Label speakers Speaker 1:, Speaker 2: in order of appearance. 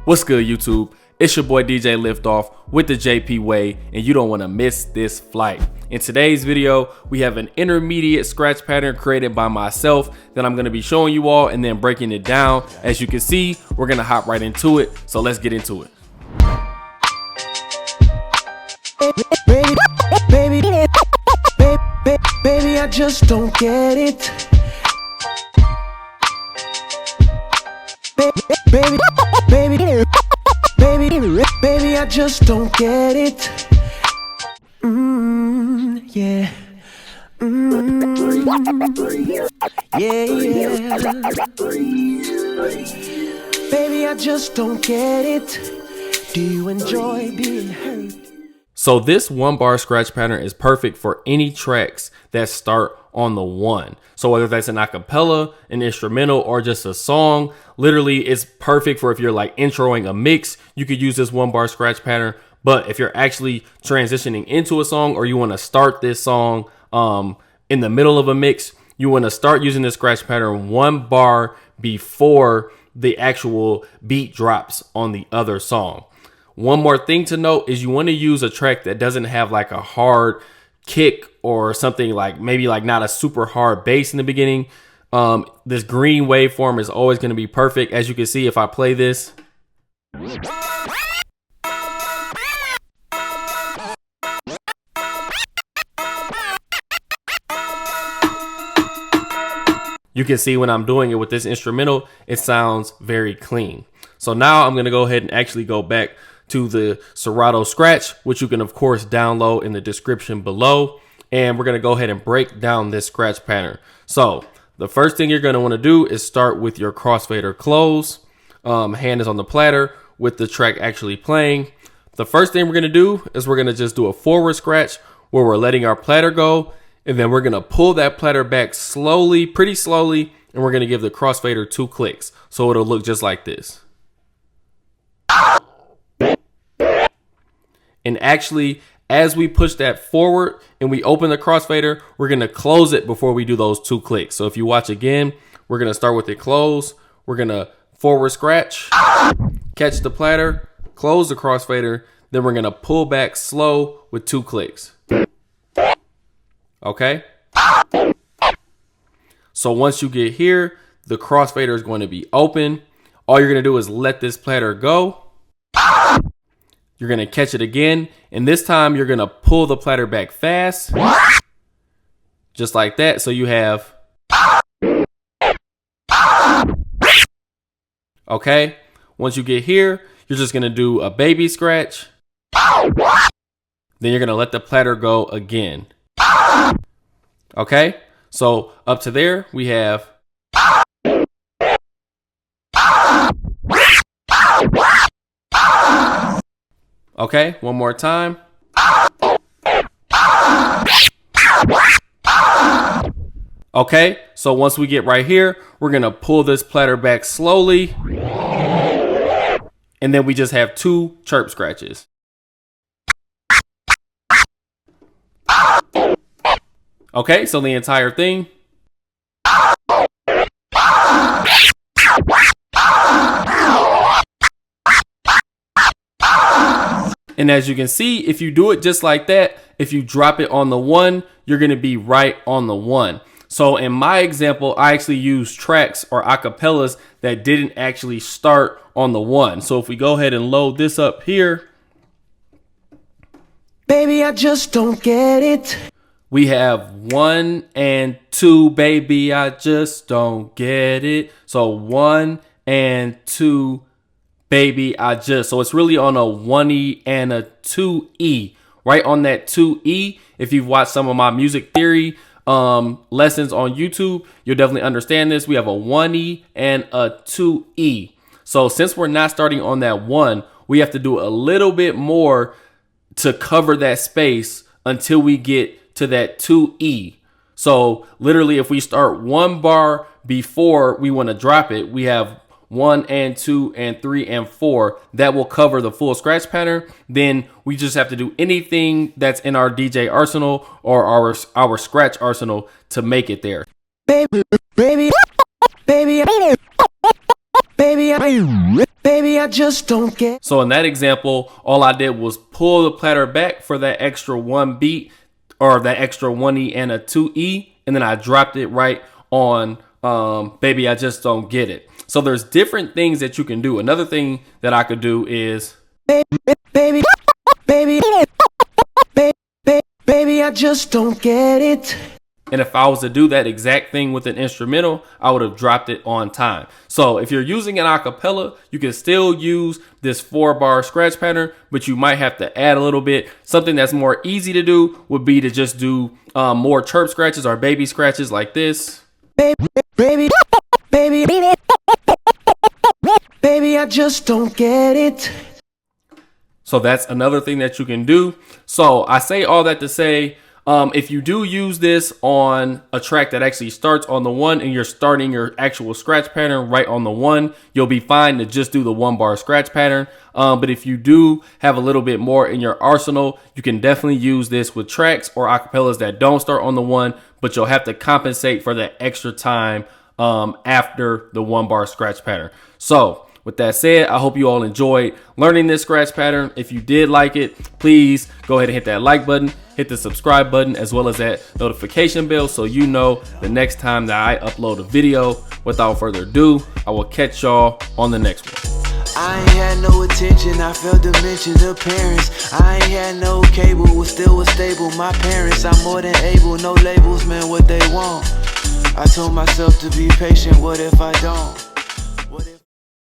Speaker 1: What's good, YouTube? It's your boy DJ LiftOFF with the JP Way, and you don't want to miss this flight. In today's video, we have an intermediate scratch pattern created by myself that I'm going to be showing you all and then breaking it down. As you can see, we're going to hop right into it, so let's get into it.
Speaker 2: Baby, I just don't get it. Baby, I just don't get it. Yeah. Yeah. Baby, I just don't get it. Do you enjoy being hurt?
Speaker 1: So this one bar scratch pattern is perfect for any tracks that start on the one. So whether that's an acapella, an instrumental, or just a song, literally it's perfect for if you're like introing a mix, you could use this one bar scratch pattern. But if you're actually transitioning into a song or you want to start this song in the middle of a mix, you want to start using this scratch pattern one bar before the actual beat drops on the other song. One more thing to note is you want to use a track that doesn't have like a hard kick or something, like maybe like not a super hard bass in the beginning. This green waveform is always going to be perfect. As you can see, if I play this, you can see when I'm doing it with this instrumental, it sounds very clean. So now I'm going to go ahead and actually go back to the Serato scratch, which you can of course download in the description below. And we're going to go ahead and break down this scratch pattern. So the first thing you're going to want to do is start with your crossfader close. Hand is on the platter with the track actually playing. The first thing we're going to do is we're going to just do a forward scratch where we're letting our platter go. And then we're going to pull that platter back slowly, pretty slowly. And we're going to give the crossfader 2 clicks. So it'll look just like this. And actually, as we push that forward and we open the crossfader, we're going to close it before we do those 2 clicks. So if you watch again, we're going to start with it close. We're going to forward scratch, catch the platter, close the crossfader. Then we're going to pull back slow with 2 clicks. Okay. So once you get here, the crossfader is going to be open. All you're going to do is let this platter go. You're going to catch it again. And this time you're going to pull the platter back fast. Just like that. So you have. Okay. Once you get here, you're just going to do a baby scratch. Then you're going to let the platter go again. Okay. So up to there we have. Okay, one more time. Okay, so once we get right here, we're gonna pull this platter back slowly. And then we just have 2 chirp scratches. Okay, so the entire thing. And as you can see, if you do it just like that, if you drop it on the 1, you're going to be right on the 1. So in my example, I actually use tracks or acapellas that didn't actually start on the 1. So if we go ahead and load this up here.
Speaker 2: Baby, I just don't get it.
Speaker 1: We have 1 and 2, baby, I just don't get it. So 1 and 2. Baby, I just. So it's really on a 1E and a 2E. Right on that 2E. If you've watched some of my music theory lessons on YouTube, you'll definitely understand this. We have a 1E and a 2E. So since we're not starting on that 1, we have to do a little bit more to cover that space until we get to that 2E. So literally, if we start 1 bar before we want to drop it, we have 1 and 2 and 3 and 4 that will cover the full scratch pattern. Then we just have to do anything that's in our DJ arsenal or our scratch arsenal to make it there.
Speaker 2: Baby, I I just don't get.
Speaker 1: So in that example, all I did was pull the platter back for that extra 1 beat, or that extra 1E and a 2E, and then I dropped it right on Baby I Just Don't Get It. So there's different things that you can do. Another thing that I could do is
Speaker 2: Baby, I just don't get it.
Speaker 1: and if I was to do that exact thing with an instrumental, I would have dropped it on time. So if you're using an acapella, you can still use this 4-bar scratch pattern, but you might have to add a little bit. Something that's more easy to do would be to just do more chirp scratches or baby scratches like this.
Speaker 2: Baby, I just don't get it.
Speaker 1: So that's another thing that you can do. So I say all that to say, if you do use this on a track that actually starts on the 1 and you're starting your actual scratch pattern right on the 1, you'll be fine to just do the 1-bar scratch pattern. But if you do have a little bit more in your arsenal, you can definitely use this with tracks or acapellas that don't start on the 1, but you'll have to compensate for that extra time after the 1-bar scratch pattern. So with that said, I hope you all enjoyed learning this scratch pattern. If you did like it, please go ahead and hit that like button, hit the subscribe button, as well as that notification bell so you know the next time that I upload a video. Without further ado, I will catch y'all on the next one.
Speaker 3: I ain't had no attention, I felt the mention of parents. I ain't had no cable, was still stable. My parents, I'm more than able, no labels, man, what they want. I told myself to be patient, what if I don't?